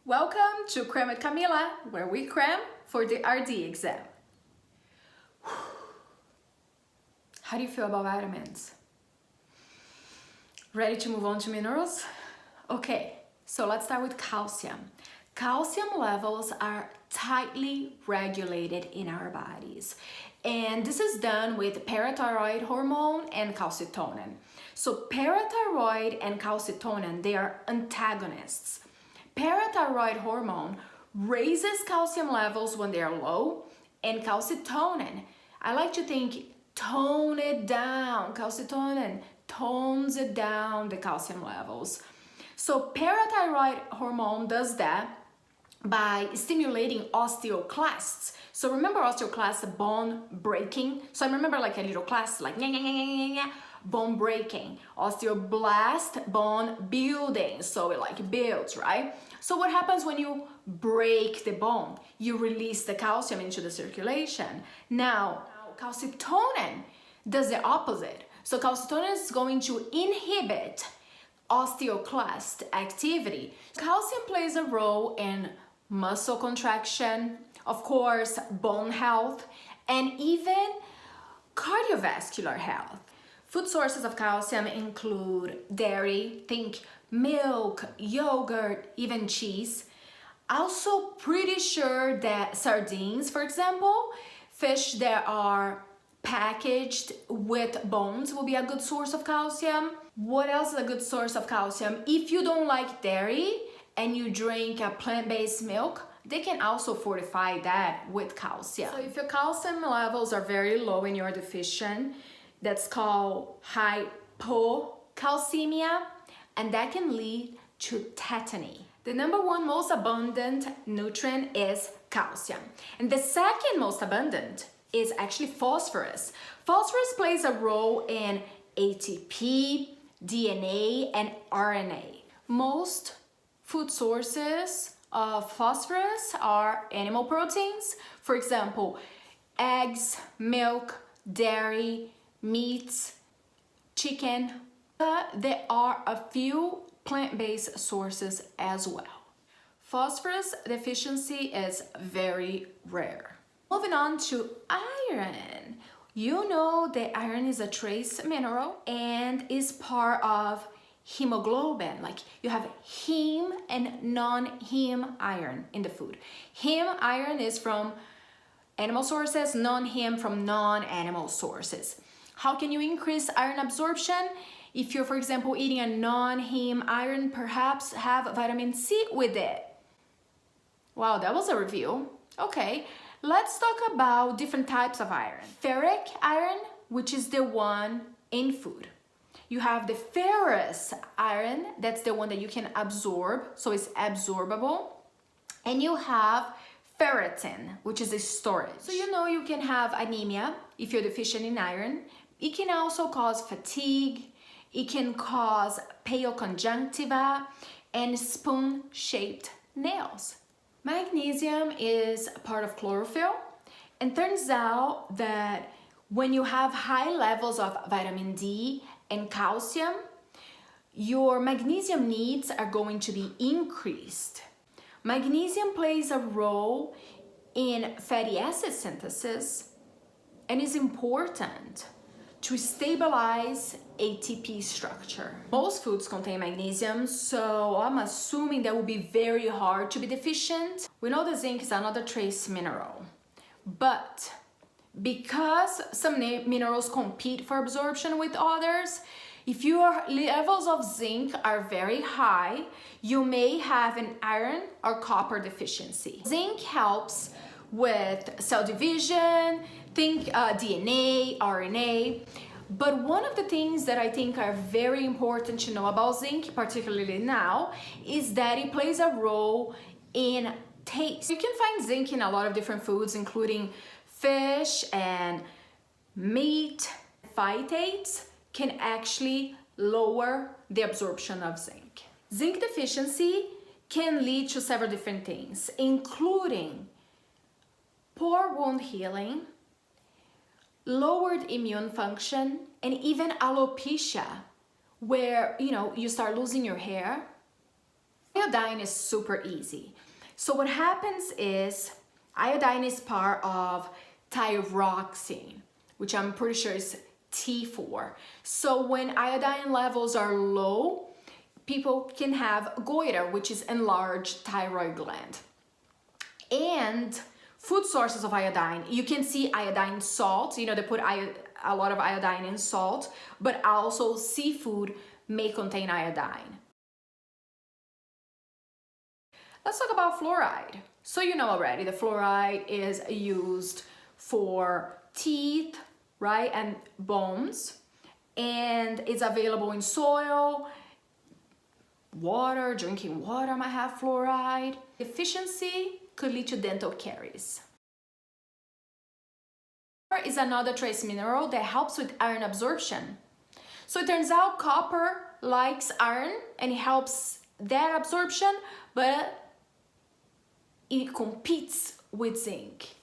Welcome to Cram with Camila, where we cram for the RD exam. How do you feel about vitamins? Ready to move on to minerals? Okay, so let's start with calcium. Calcium levels are tightly regulated in our bodies, and this is done with parathyroid hormone and calcitonin. So parathyroid and calcitonin, they are antagonists. Parathyroid hormone raises calcium levels when they are low, and calcitonin, I like to think, tone it down. Calcitonin tones it down, the calcium levels. So parathyroid hormone does that by stimulating osteoclasts. So remember osteoclasts, bone breaking? So I remember like a little class, like bone breaking. Osteoblast, bone building. So it like builds, right? So what happens when you break the bone? You release the calcium into the circulation. Now, calcitonin does the opposite. So calcitonin is going to inhibit osteoclast activity. Calcium plays a role in muscle contraction, of course, bone health, and even cardiovascular health. Food sources of calcium include dairy, think milk, yogurt, even cheese. Also pretty sure that sardines, for example, fish that are packaged with bones will be a good source of calcium. What else is a good source of calcium? If you don't like dairy and you drink a plant-based milk, they can also fortify that with calcium. So if your calcium levels are very low and you're deficient, that's called hypocalcemia, and that can lead to tetany. The number one most abundant nutrient is calcium, and the second most abundant is actually phosphorus. Phosphorus plays a role in ATP, DNA, and RNA. Most food sources of phosphorus are animal proteins, for example, eggs, milk, dairy, meats, chicken. There are a few plant-based sources as well. Phosphorus deficiency is very rare. Moving on to iron. You know that iron is a trace mineral and is part of hemoglobin. Like you have heme and non-heme iron in the food. Heme iron is from animal sources, non-heme from non-animal sources. How can you increase iron absorption? If you're, for example, eating a non-heme iron, perhaps have vitamin C with it. Wow, that was a review. Okay, let's talk about different types of iron. Ferric iron, which is the one in food. You have the ferrous iron, that's the one that you can absorb, so it's absorbable. And you have ferritin, which is a storage. So you know you can have anemia if you're deficient in iron. It can also cause fatigue. It can cause pale conjunctiva and spoon-shaped nails. Magnesium is part of chlorophyll, and turns out that when you have high levels of vitamin D and calcium, your magnesium needs are going to be increased. Magnesium plays a role in fatty acid synthesis and is important to stabilize ATP structure. Most foods contain magnesium, so I'm assuming that will be very hard to be deficient. We know that zinc is another trace mineral, but because some minerals compete for absorption with others, if your levels of zinc are very high, you may have an iron or copper deficiency. Zinc helps with cell division, think DNA, RNA, but one of the things that I think are very important to know about zinc, particularly now, is that it plays a role in taste. You can find zinc in a lot of different foods, including fish and meat. Phytates can actually lower the absorption of zinc. Zinc deficiency can lead to several different things, including poor wound healing, lowered immune function, and even alopecia, where you start losing your hair. Iodine is super easy. So what happens is iodine is part of thyroxine, which I'm pretty sure is T4. So when iodine levels are low, people can have goiter, which is enlarged thyroid gland. And food sources of iodine, you can see iodine salt, you know, they put a lot of iodine in salt, but also seafood may contain iodine. Let's talk about fluoride. So you know already, the fluoride is used for teeth, right, and bones, and it's available in soil, water, drinking water might have fluoride. Deficiency could lead to dental caries. Copper is another trace mineral that helps with iron absorption. So it turns out copper likes iron and it helps that absorption, but it competes with zinc.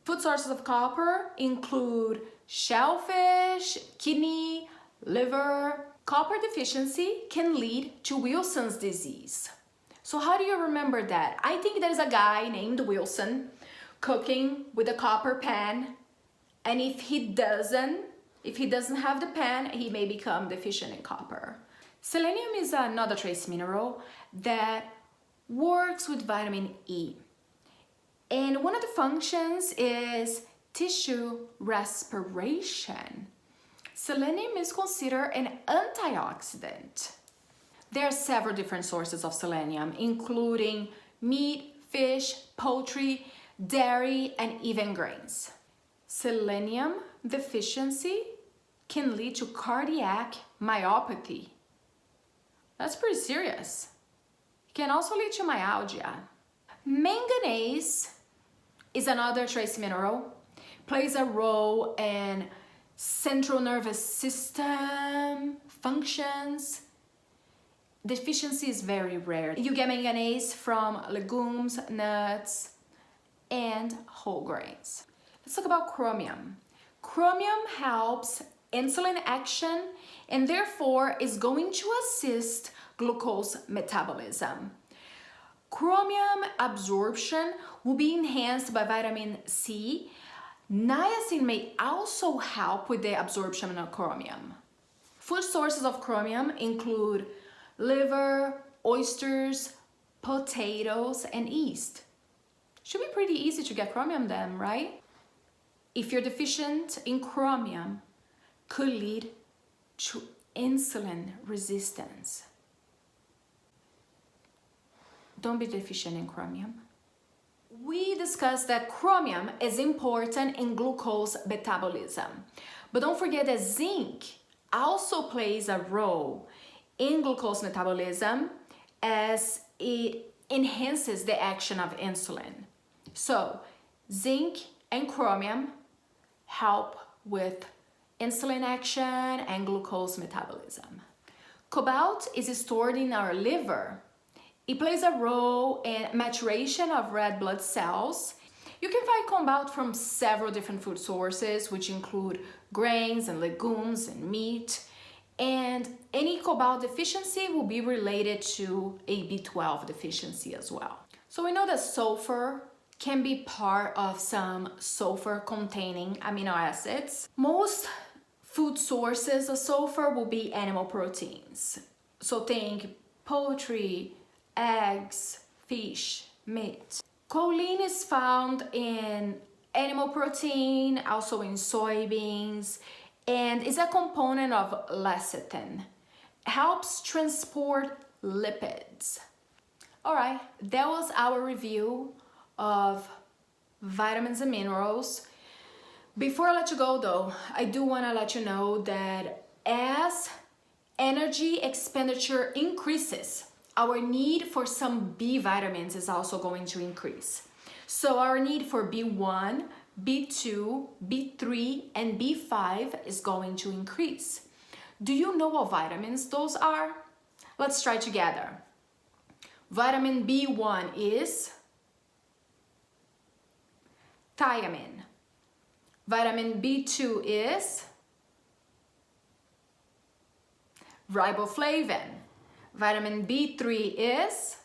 Food sources of copper include shellfish, kidney, liver. Copper deficiency can lead to Wilson's disease. So how do you remember that? I think there's a guy named Wilson cooking with a copper pan, and if he doesn't have the pan, he may become deficient in copper. Selenium is another trace mineral that works with vitamin E. And one of the functions is tissue respiration. Selenium is considered an antioxidant. There are several different sources of selenium, including meat, fish, poultry, dairy, and even grains. Selenium deficiency can lead to cardiac myopathy. That's pretty serious. It can also lead to myalgia. Manganese is another trace mineral, plays a role in central nervous system functions. Deficiency is very rare. You get manganese from legumes, nuts, and whole grains. Let's talk about chromium. Chromium helps insulin action and therefore is going to assist glucose metabolism. Chromium absorption will be enhanced by vitamin C. Niacin may also help with the absorption of chromium. Food sources of chromium include liver, oysters, potatoes, and yeast. Should be pretty easy to get chromium then, right? If you're deficient in chromium, could lead to insulin resistance. Don't be deficient in chromium. We discussed that chromium is important in glucose metabolism, but don't forget that zinc also plays a role in glucose metabolism as it enhances the action of insulin. So zinc and chromium help with insulin action and glucose metabolism. Cobalt is stored in our liver. It plays a role in maturation of red blood cells. You can find cobalt from several different food sources, which include grains and legumes and meat. And any cobalt deficiency will be related to a B12 deficiency as well. So we know that sulfur can be part of some sulfur-containing amino acids. Most food sources of sulfur will be animal proteins. So think poultry, eggs, fish, meat. Choline is found in animal protein, also in soybeans, and is a component of lecithin. Helps transport lipids. All right, that was our review of vitamins and minerals. Before I let you go though, I do want to let you know that as energy expenditure increases, our need for some B vitamins is also going to increase. So our need for B1, B2, B3, and B5 is going to increase. Do you know what vitamins those are? Let's try together. Vitamin B1 is thiamine. Vitamin B2 is riboflavin. Vitamin B3 is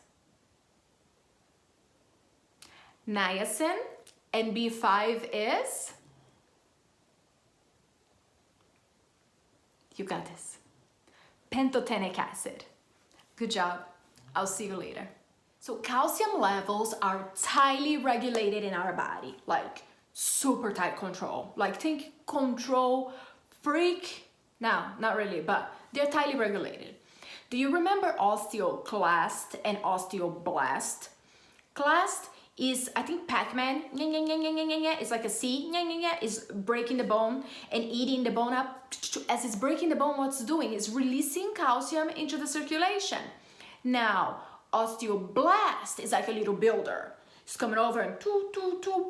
niacin, and B5 is, you got this, pantothenic acid. Good job. I'll see you later. So calcium levels are tightly regulated in our body, like super tight control. Like think control freak. No, not really, but they're tightly regulated. Do you remember osteoclast and osteoblast? Clast is, I think, Pac-Man. It's like a C. Is breaking the bone and eating the bone up. As it's breaking the bone, what's doing is releasing calcium into the circulation. Now, osteoblast is like a little builder. It's coming over and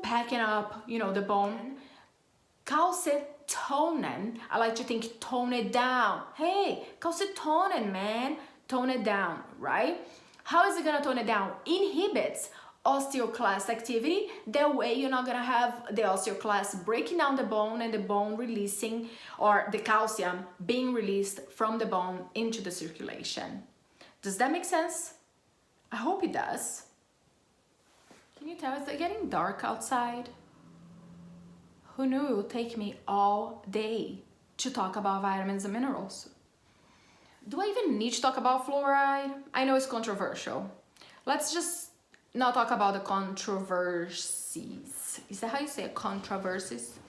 packing up, you know, the bone. Calcitonin, I like to think tone it down. Hey, calcitonin, man, tone it down, right? How is it gonna tone it down? Inhibits osteoclast activity. That way you're not gonna have the osteoclast breaking down the bone and the bone releasing, or the calcium being released from the bone into the circulation. Does that make sense? I hope it does. Can you tell, is it getting dark outside? Who knew it would take me all day to talk about vitamins and minerals? Do I even need to talk about fluoride? I know it's controversial. Let's just not talk about the controversies. Is that how you say it? Controversies?